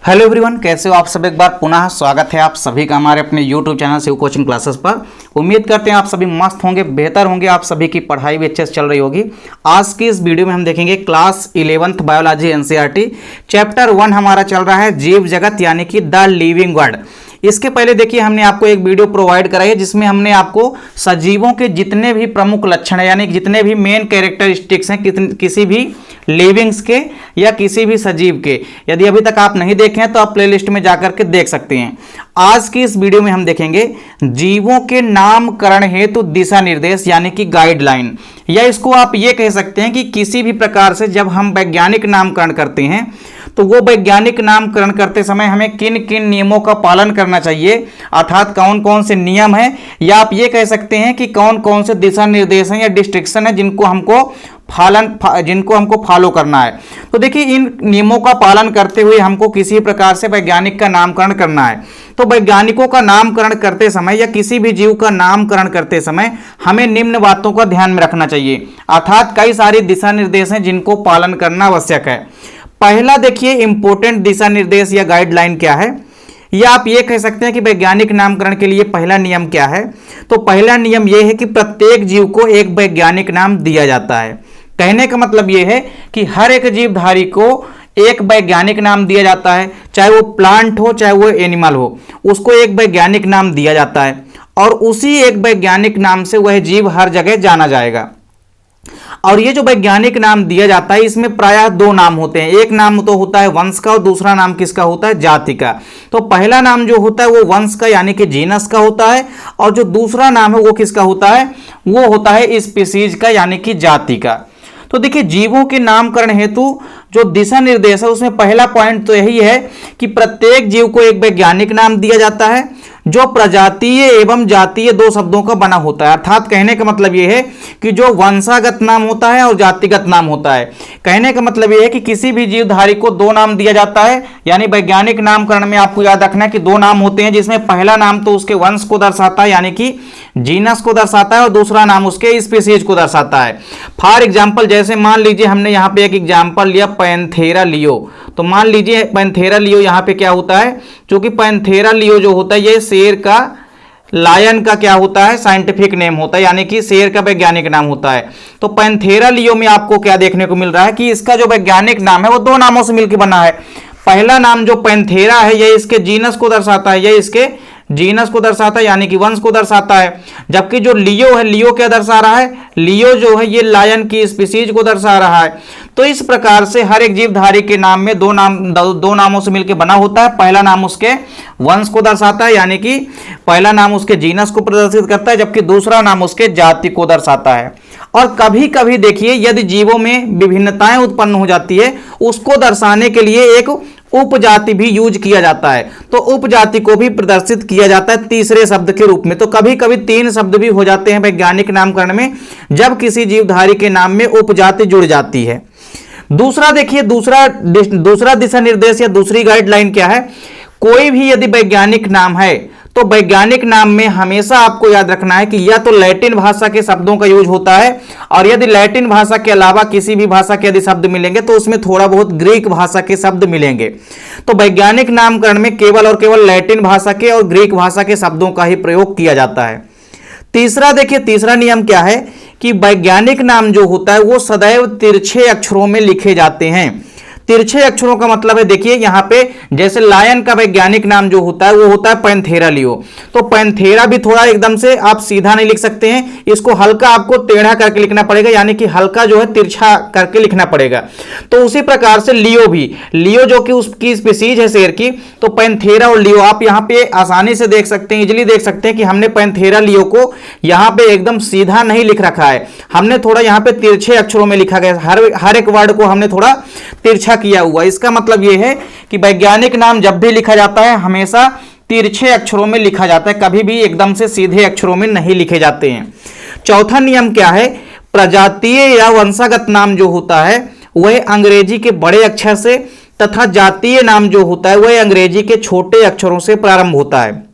Hello everyone, कैसे हो आप सब। एक बार पुनः स्वागत है आप सभी का हमारे अपने YouTube channel Shiv coaching classes पर। उम्मीद करते हैं आप सभी मस्त होंगे, बेहतर होंगे, आप सभी की पढ़ाई भी अच्छे से चल रही होगी। आज की इस वीडियो में हम देखेंगे class 11th biology NCERT chapter 1 हमारा चल रहा है जीव जगत यानी कि द लिविंग वर्ल्ड। इसके पहले देखिए हमने आपको एक वीडियो प्रोवाइड कराई है जिसमें हमने आपको सजीवों के जितने भी प्रमुख लक्षण है यानी जितने भी मेन कैरेक्टरिस्टिक्स हैं किसी भी लिविंग्स के या किसी भी सजीव के, यदि अभी तक आप नहीं देखे हैं तो आप प्लेलिस्ट में जाकर के देख सकते हैं। आज की इस वीडियो में हम देखेंगे जीवों के नामकरण हेतु दिशा निर्देश यानी कि गाइडलाइन, या इसको आप ये कह सकते हैं कि किसी भी प्रकार से जब हम वैज्ञानिक नामकरण करते हैं तो वो वैज्ञानिक नामकरण करते समय हमें किन किन नियमों का पालन करना चाहिए, अर्थात कौन कौन से नियम हैं, या आप ये कह सकते हैं कि कौन कौन से दिशा निर्देश हैं या डिस्ट्रिक्शन है जिनको हमको फॉलो करना है। तो देखिए इन नियमों का पालन करते हुए हमको किसी प्रकार से वैज्ञानिक का नामकरण करना है। तो वैज्ञानिकों का नामकरण करते समय या किसी भी जीव का नामकरण करते समय हमें निम्न बातों का ध्यान में रखना चाहिए, अर्थात कई सारी दिशा निर्देश हैं जिनको पालन करना आवश्यक है। पहला देखिए इंपॉर्टेंट दिशा निर्देश या गाइडलाइन क्या है, या आप ये कह सकते हैं कि वैज्ञानिक नामकरण के लिए पहला नियम क्या है। तो पहला नियम यह है कि प्रत्येक जीव को एक वैज्ञानिक नाम दिया जाता है। कहने का मतलब यह है कि हर एक जीवधारी को एक वैज्ञानिक नाम दिया जाता है, चाहे वो प्लांट हो चाहे वो एनिमल हो, उसको एक वैज्ञानिक नाम दिया जाता है और उसी एक वैज्ञानिक नाम से वह जीव हर जगह जाना जाएगा। और ये जो वैज्ञानिक नाम दिया जाता है इसमें प्रायः दो नाम होते हैं, एक नाम तो होता है वंश का और दूसरा नाम किसका होता है, जाति का। तो पहला नाम जो होता है वो वंश का यानी कि जीनस का होता है, और जो दूसरा नाम है वो किसका होता है, वो होता है स्पीसीज का यानी कि जाति का। तो देखिए जीवों के नामकरण हेतु जो दिशा निर्देश है उसमें पहला पॉइंट तो यही है कि प्रत्येक जीव को एक वैज्ञानिक नाम दिया जाता है जो प्रजातीय एवं जातीय दो शब्दों का बना होता है। अर्थात कहने का मतलब यह है कि जो वंशागत नाम होता है और जातिगत नाम होता है। कहने का मतलब यह है कि किसी भी जीवधारी को दो नाम दिया जाता है, यानी वैज्ञानिक नामकरण में आपको याद रखना है कि दो नाम होते हैं जिसमें पहला नाम तो उसके वंश को दर्शाता है यानी कि जीनस को दर्शाता है और दूसरा नाम उसके स्पीसीज को दर्शाता है। फॉर एग्जाम्पल जैसे मान लीजिए हमने यहाँ पे एक एग्जाम्पल लिया पैंथेरा लियो। तो मान लीजिए पैंथेरा लियो यहाँ पे क्या होता है, क्योंकि पैंथेरा लियो जो होता है ये शेर का, लायन का क्या होता है, साइंटिफिक नेम होता है यानी कि शेर का वैज्ञानिक नाम होता है। तो पैंथेरा लियो में आपको क्या देखने को मिल रहा है कि इसका जो वैज्ञानिक नाम है वो दो नामों से मिलकर बना है। पहला नाम जो पैंथेरा है यह इसके जीनस को दर्शाता है, यह इसके जीनस को दर्शाता है यानी कि वंश को दर्शाता है। जबकि जो लियो है, लियो क्या दर्शा रहा है, लियो जो है ये लायन की स्पीसीज को दर्शा रहा है। तो इस प्रकार से हर एक जीवधारी के नाम में दो नामों से मिलकर बना होता है। पहला नाम उसके वंश को दर्शाता है यानी कि पहला नाम उसके जीनस को प्रदर्शित करता है, जबकि दूसरा नाम उसके जाति को दर्शाता है। और कभी कभी देखिए यदि जीवों में विभिन्नताएं उत्पन्न हो जाती है उसको दर्शाने के लिए एक उपजाति भी यूज किया जाता है। तो उपजाति को भी प्रदर्शित किया जाता है तीसरे शब्द के रूप में। तो कभी कभी तीन शब्द भी हो जाते हैं वैज्ञानिक नामकरण में जब किसी जीवधारी के नाम में उपजाति जुड़ जाती है। दूसरा देखिए दूसरा दिशा निर्देश या दूसरी गाइडलाइन क्या है, कोई भी यदि वैज्ञानिक नाम है तो वैज्ञानिक नाम में हमेशा आपको याद रखना है कि या तो लैटिन भाषा के शब्दों का यूज होता है, और यदि लैटिन भाषा के अलावा किसी भी भाषा के यदि शब्द मिलेंगे तो उसमें थोड़ा बहुत ग्रीक भाषा के शब्द मिलेंगे। तो वैज्ञानिक नामकरण में केवल और केवल लैटिन भाषा के और ग्रीक भाषा के शब्दों का ही प्रयोग किया जाता है। तीसरा देखिए तीसरा नियम क्या है कि वैज्ञानिक नाम जो होता है वो सदैव तिरछे अक्षरों में लिखे जाते हैं। तिरछे अक्षरों का मतलब है देखिए यहाँ पे जैसे लायन का वैज्ञानिक नाम जो होता है वो होता है पैंथेरा लियो। तो पैंथेरा भी थोड़ा एकदम से आप सीधा नहीं लिख सकते हैं, इसको हल्का आपको टेढ़ा करके लिखना पड़ेगा यानी कि हल्का जो है तिरछा करके लिखना पड़ेगा। तो उसी प्रकार से लियो भी, लियो जो कि उसकी स्पीसीज है शेर की, तो पैंथेरा और लियो आप यहाँ पे आसानी से देख सकते हैं, इजिली देख सकते हैं कि हमने पैंथेरा लियो को यहाँ पे एकदम सीधा नहीं लिख रखा है, हमने थोड़ा यहाँ पे तिरछे अक्षरों में लिखा गया, हर एक वर्ड को हमने थोड़ा तिरछा किया हुआ। इसका मतलब यह है कि वैज्ञानिक नाम जब भी लिखा जाता है हमेशा तिरछे अक्षरों में लिखा जाता है, कभी भी एकदम से सीधे अक्षरों में नहीं लिखे जाते हैं। चौथा नियम क्या है, प्रजातीय या वंशागत नाम जो होता है वह अंग्रेजी के बड़े अक्षर से तथा जातीय नाम जो होता है वह अंग्रेजी के छोटे अक्षरों से प्रारंभ होता है।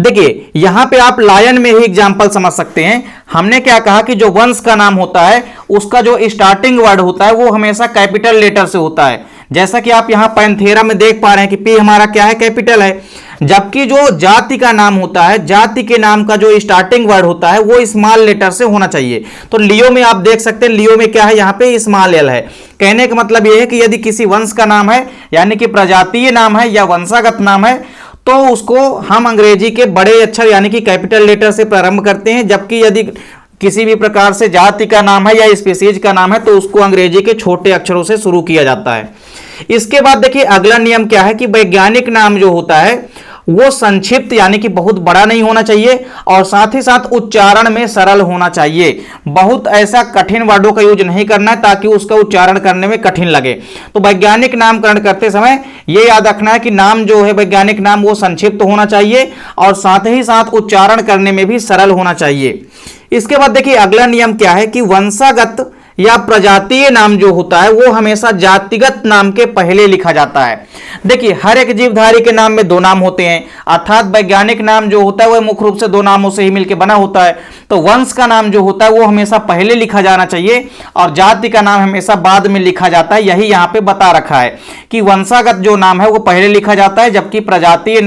देखिए यहां पे आप लायन में ही एग्जांपल समझ सकते हैं। हमने क्या कहा कि जो वंश का नाम होता है उसका जो स्टार्टिंग वर्ड होता है वो हमेशा कैपिटल लेटर से होता है, जैसा कि आप यहाँ पैंथेरा में देख पा रहे हैं कि पी हमारा क्या है, कैपिटल है, जबकि जो जाति का नाम होता है, जाति के नाम का जो स्टार्टिंग वर्ड होता है वो स्मॉल लेटर से होना चाहिए। तो लियो में आप देख सकते हैं, लियो में क्या है, यहाँ पे स्मॉल एल है। कहने का मतलब ये है कि यदि किसी वंश का नाम है, यानी कि प्रजातीय नाम है या वंशागत नाम है, तो उसको हम अंग्रेजी के बड़े अक्षर यानी कि कैपिटल लेटर से प्रारंभ करते हैं, जबकि यदि किसी भी प्रकार से जाति का नाम है या स्पीसीज का नाम है तो उसको अंग्रेजी के छोटे अक्षरों से शुरू किया जाता है। इसके बाद देखिए अगला नियम क्या है कि वैज्ञानिक नाम जो होता है वो संक्षिप्त यानी कि बहुत बड़ा नहीं होना चाहिए और साथ ही साथ उच्चारण में सरल होना चाहिए। बहुत ऐसा कठिन वर्डों का यूज नहीं करना है ताकि उसका उच्चारण करने में कठिन लगे। तो वैज्ञानिक नामकरण करते समय ये याद रखना है कि नाम जो है वैज्ञानिक नाम वो संक्षिप्त होना चाहिए और साथ ही साथ उच्चारण करने में भी सरल होना चाहिए। इसके बाद देखिए अगला नियम क्या है कि वंशागत या प्रजातीय नाम जो होता है वो हमेशा जातिगत नाम के पहले लिखा जाता है। देखिए हर एक जीवधारी के नाम में दो नाम होते हैं, अर्थात वैज्ञानिक नाम जो होता है वह मुख्य रूप से दो नामों से ही मिलकर बना होता है। तो वंश का नाम जो होता है वो हमेशा पहले लिखा जाना चाहिए और जाति का नाम हमेशा बाद में लिखा जाता है। यही यहाँ पे बता रखा है कि वंशागत जो नाम है वो पहले लिखा जाता है, जबकि प्रजातीय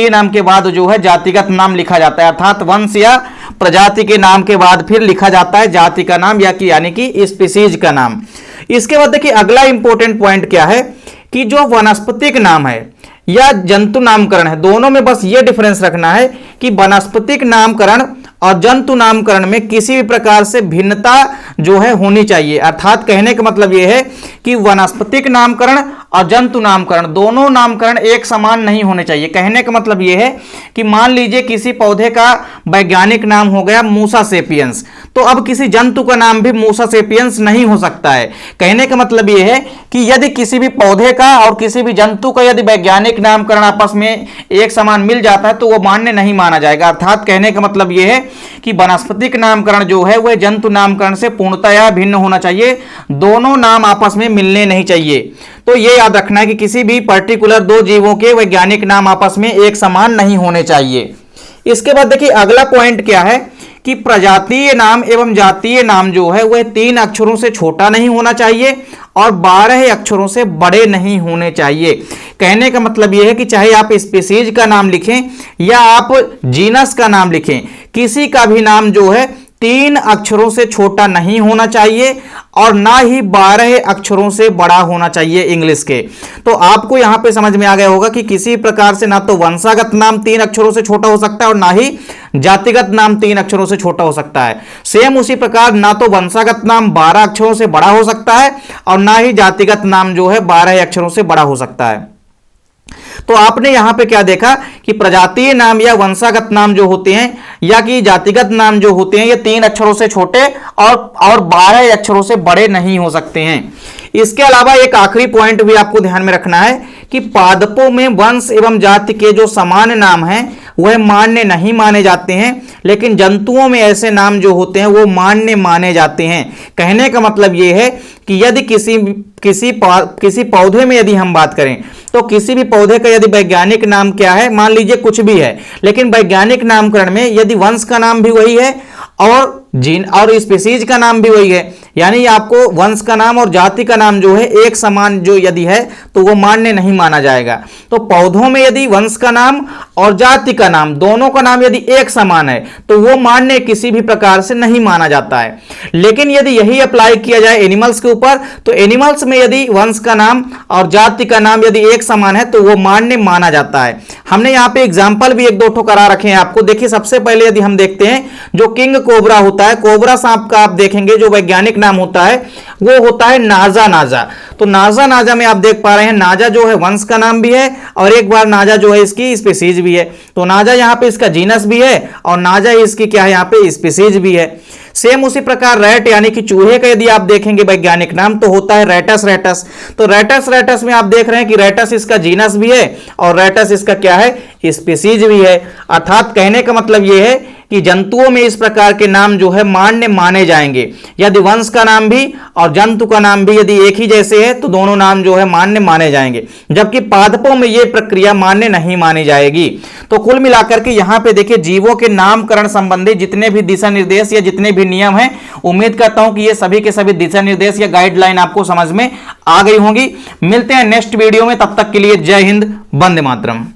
नाम के बाद जो है जातिगत नाम लिखा जाता है, अर्थात वंश या प्रजाति के नाम के बाद फिर लिखा जाता है जाति का नाम यानी कि स्पीसीज का नाम। इसके बाद देखिए अगला इंपॉर्टेंट पॉइंट क्या है कि जो वनस्पतिक नाम है या जंतु नामकरण है, दोनों में बस ये डिफरेंस रखना है कि वनस्पतिक नामकरण और जंतु नामकरण में किसी भी प्रकार से भिन्नता जो है होनी चाहिए। अर्थात कहने का मतलब यह है कि वनस्पतिक नामकरण और जंतु नामकरण दोनों नामकरण एक समान नहीं होने चाहिए। कहने का मतलब यह है कि मान लीजिए किसी पौधे का वैज्ञानिक नाम हो गया मूसा सेपियंस, तो अब किसी जंतु का नाम भी मूसा सेपियंस नहीं हो सकता है। कहने का मतलब यह है कि यदि किसी भी पौधे का और किसी भी जंतु का यदि वैज्ञानिक नामकरण आपस में एक समान मिल जाता है तो वह मान्य नहीं माना जाएगा। अर्थात कहने का मतलब यह है कि वनस्पतिक नामकरण जो है वह जंतु नामकरण से पूर्णतया भिन्न होना चाहिए, दोनों नाम आपस में मिलने नहीं चाहिए। तो यह याद रखना है कि किसी भी पर्टिकुलर दो जीवों के वैज्ञानिक नाम आपस में एक समान नहीं होने चाहिए। इसके बाद देखिए अगला पॉइंट क्या है कि प्रजातीय नाम एवं जातीय नाम जो है वह 3 अक्षरों से छोटा नहीं होना चाहिए और 12 अक्षरों से बड़े नहीं होने चाहिए। कहने का मतलब यह है कि चाहे आप स्पीसीज का नाम लिखें या आप जीनस का नाम लिखें, किसी का भी नाम जो है 3 अक्षरों से छोटा नहीं होना चाहिए और ना ही 12 अक्षरों से बड़ा होना चाहिए इंग्लिश के। तो आपको यहां पे समझ में आ गया होगा कि किसी प्रकार से ना तो वंशागत नाम 3 अक्षरों से छोटा हो सकता है और ना ही जातिगत नाम 3 अक्षरों से छोटा हो सकता है। सेम उसी प्रकार ना तो वंशागत नाम 12 अक्षरों से बड़ा हो सकता है और ना ही जातिगत नाम जो है 12 अक्षरों से बड़ा हो सकता है। तो आपने यहां पे क्या देखा कि प्रजातीय नाम या वंशागत नाम जो होते हैं या कि जातिगत नाम जो होते हैं ये 3 अक्षरों से छोटे और 12 अक्षरों से बड़े नहीं हो सकते हैं। इसके अलावा एक आखिरी पॉइंट भी आपको ध्यान में रखना है कि पादपों में वंश एवं जाति के जो समान नाम हैं वह मान्य नहीं माने जाते हैं, लेकिन जंतुओं में ऐसे नाम जो होते हैं वो मान्य माने जाते हैं। कहने का मतलब ये है कि यदि किसी पौधे में यदि हम बात करें तो किसी भी पौधे का यदि वैज्ञानिक नाम क्या है, मान लीजिए कुछ भी है, लेकिन वैज्ञानिक नामकरण में यदि वंश का नाम भी वही है और जीन और स्पीसीज का नाम भी वही है, यानी आपको वंश का नाम और जाति का नाम जो है एक समान जो यदि है तो वो मान्य नहीं माना जाएगा। तो पौधों में यदि वंश का नाम और जाति का नाम दोनों का नाम यदि एक समान है तो वो मान्य किसी भी प्रकार से नहीं माना जाता है। लेकिन यदि यही अप्लाई किया जाए एनिमल्स के ऊपर तो एनिमल्स में यदि वंश का नाम और जाति का नाम यदि एक समान है तो वो मान्य माना जाता है। हमने यहाँ पे एग्जाम्पल भी 1-2 ठो करा रखे हैं आपको। देखिए सबसे पहले यदि हम देखते हैं जो किंग कोबरा होता है, कोबरा सांप का आप देखेंगे जो वैज्ञानिक नाम होता है वो होता है नाजा नाजा। तो नाजा में आप देख पा रहे हैं नाजा जो है वंश का नाम भी है और एक बार नाजा जो है इसकी स्पीसीज भी है। तो नाजा यहाँ पे इसका जीनस भी है और नाजा इसकी क्या है यहाँ पे स्पीसीज भी है। सेम उसी प्रकार रैट यानी कि चूहे का यदि आप देखेंगे वैज्ञानिक नाम तो होता है रेटस। तो रेटस में आप देख रहे हैं कि रेटस इसका जीनस भी है और रेटस इसका क्या है स्पीसीज भी है। अर्थात कहने का मतलब यह है कि जंतुओं में इस प्रकार के नाम जो है मान्य माने जाएंगे। यदि वंश का नाम भी और जंतु का नाम भी यदि एक ही जैसे है तो दोनों नाम जो है मान्य माने जाएंगे, जबकि पादपों में यह प्रक्रिया मान्य नहीं मानी जाएगी। तो कुल मिलाकर के यहाँ पे देखिए जीवों के नामकरण संबंधी जितने भी दिशा निर्देश या जितने भी नियम हैं, उम्मीद करता हूं कि ये सभी के सभी दिशा निर्देश या गाइडलाइन आपको समझ में आ गई होंगी। मिलते हैं नेक्स्ट वीडियो में, तब तक के लिए जय हिंद, वंदे मातरम।